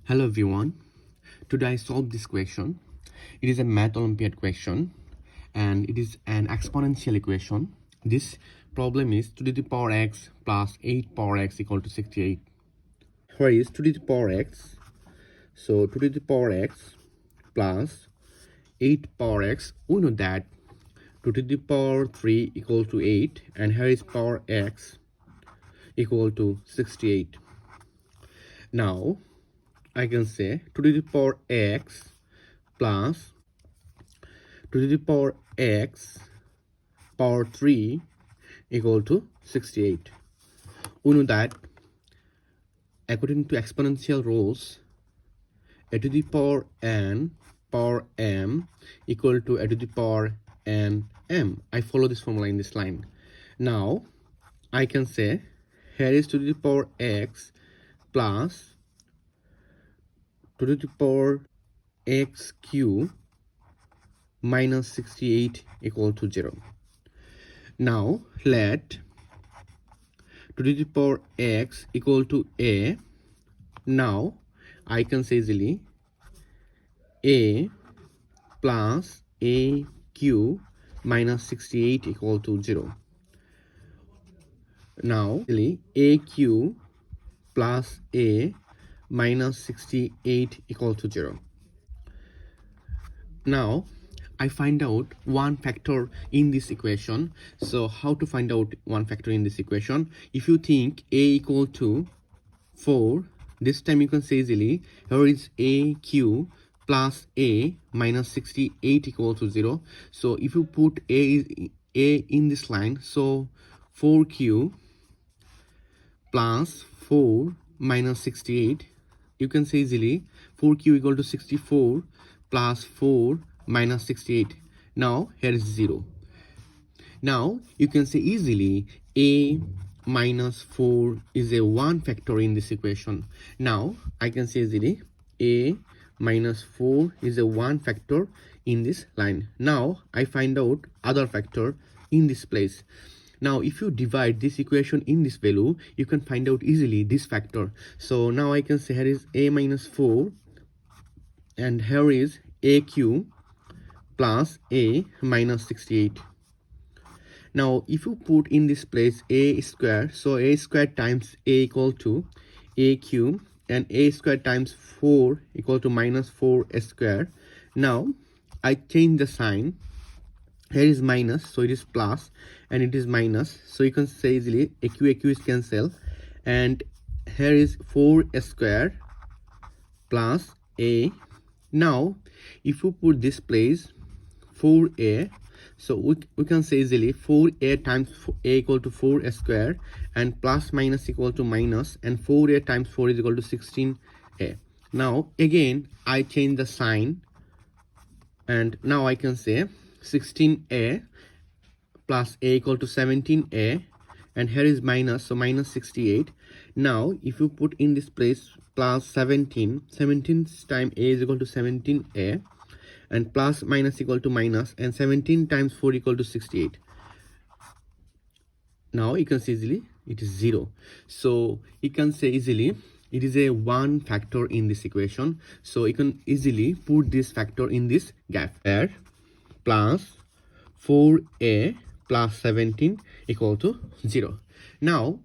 Hello everyone. Today I solved this question. It is a math Olympiad question and it is an exponential equation. This problem is 2 to the power x plus 8 power x equal to 68. Where is 2 to the power x? So 2 to the power x plus 8 power x. We know that 2 to the power 3 equal to 8 and here is power x equal to 68. Now I can say 2 to the power x plus 2 to the power x power 3 equal to 68. We know that according to exponential rules, a to the power n power m equal to a to the power n m. I follow this formula in this line. Now I can say here is 2 to the power x plus 2 to the power x cube minus 68 equal to 0. Now let 2 to the power x equal to a. Now I can say easily a plus a cube minus 68 equal to 0. Now a cube plus a minus 68 equal to 0. Now I find out one factor in this equation. So how to find out one factor in this equation? If you think a equal to 4, this time you can say easily here is a cube plus a minus 68 equal to 0. So if you put a in this line, so 4 cube plus 4 minus 68, you can say easily 4 cube equal to 64 plus 4 minus 68. Now here is 0. Now you can say easily a minus 4 is a one factor in this equation. Now I can say easily a minus 4 is a one factor in this line. Now I find out other factor in this place. Now if you divide this equation in this value, you can find out easily this factor. So now I can say here is a minus 4 and here is a cube plus a minus 68. Now if you put in this place a square, so a square times a equal to a cube and a square times 4 equal to minus 4 square. Now I change the sign. Here is minus, so it is plus, and it is minus, so you can say easily a q is cancel, and here is 4 square plus a. Now if you put this place 4a, so we can say easily 4a times a equal to 4 square and plus minus equal to minus, and 4a times 4 is equal to 16a. Now again I change the sign and now I can say 16a plus a equal to 17a, and here is minus, so minus 68. Now if you put in this place plus 17 times a is equal to 17a, and plus minus equal to minus, and 17 times 4 equal to 68. Now you can see easily it is 0. So you can say easily it is a one factor in this equation. So you can easily put this factor in this gap here. Plus 4a plus 17 equal to 0. Now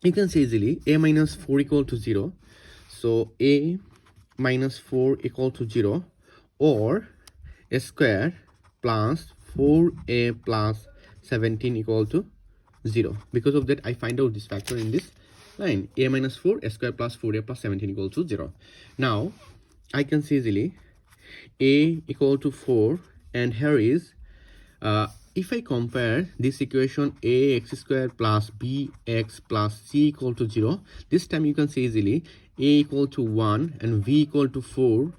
you can say easily a minus 4 equal to 0. So a minus 4 equal to 0, or a square plus 4a plus 17 equal to 0. Because of that I find out this factor in this line, a minus 4 a square plus 4a plus 17 equal to 0. Now I can see easily a equal to 4, and here is if I compare this equation ax square plus bx plus c equal to 0, this time you can say easily a equal to 1 and v equal to 4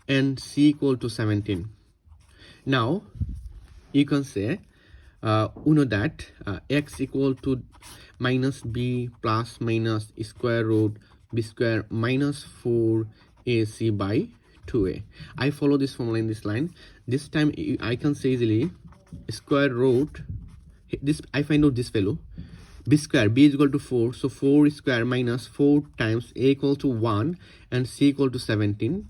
and c equal to 17. Now you can say we know that x equal to minus b plus minus square root b square minus 4ac by 2a. I follow this formula in this line. This time I can say easily square root, this I find out this value b square, b is equal to 4, so 4 square minus 4 times a equal to 1 and c equal to 17.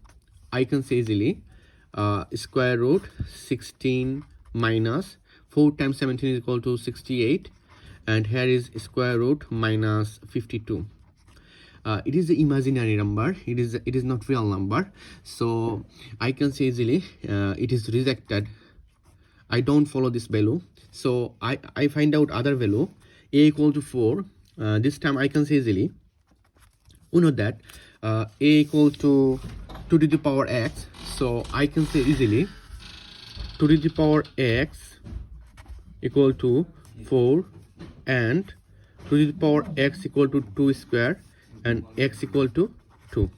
I can say easily square root 16 minus 4 times 17 is equal to 68, and here is square root minus 52. It is the imaginary number, it is not real number, so I can say easily it is rejected. I don't follow this value, so I find out other value, a equal to 4. This time I can say easily, we know that a equal to 2 to the power x, so I can say easily 2 to the power x equal to 4 and 2 to the power x equal to 2 square and x equal to 2.